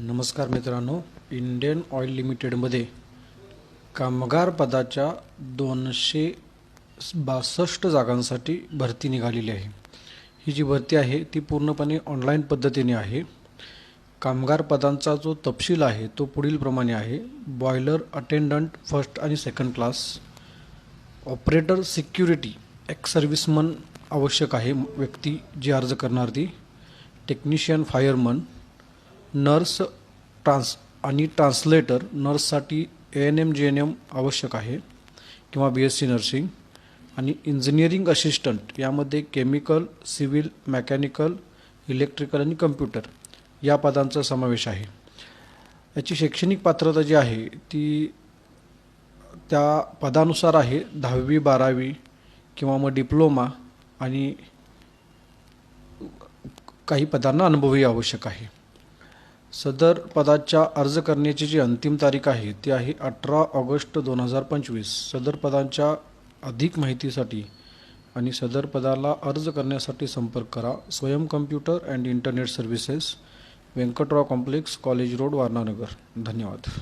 नमस्कार मित्रांनो, Indian oil लिमिटेडमध्ये कामगार पदाच्या 262 जागांसाठी भरती निघालेली आहे। ही जी भरती आहे ती पूर्णपणे ऑनलाईन पद्धतीने आहे। कामगार पदांचा जो तपशील आहे तो पुढील प्रमाणे आहे। बॉयलर अटेंडंट फर्स्ट आणि second class, operator security x serviceman आवश्यक आहे व्यक्ती जी अर्ज करणार ती, टेक्निशियन फायरमन, नर्स आणि ट्रान्सलेटर, नर्ससाठी ANM GNM आवश्यक आहे किंवा BSc नर्सिंग, आणि इंजिनिअरिंग असिस्टंट यामध्ये केमिकल, सिव्हिल, मेकॅनिकल, इलेक्ट्रिकल आणि कम्प्युटर या पदांचा समावेश आहे। याची शैक्षणिक पात्रता जी आहे ती त्या पदानुसार आहे, 10वी 12वी किंवा मग डिप्लोमा, आणि काही पदांना अनुभवही आवश्यक आहे। सदर पदाच्या अर्ज करण्याची जी अंतिम तारीख आहे ती आहे 18 ऑगस्ट 2025। सदर पदांच्या अधिक माहितीसाठी आणि सदर पदाला अर्ज करण्यासाठी संपर्क करा Swayam computer and internet services, Vyankatrao complex, college road, Warananagar. धन्यवाद।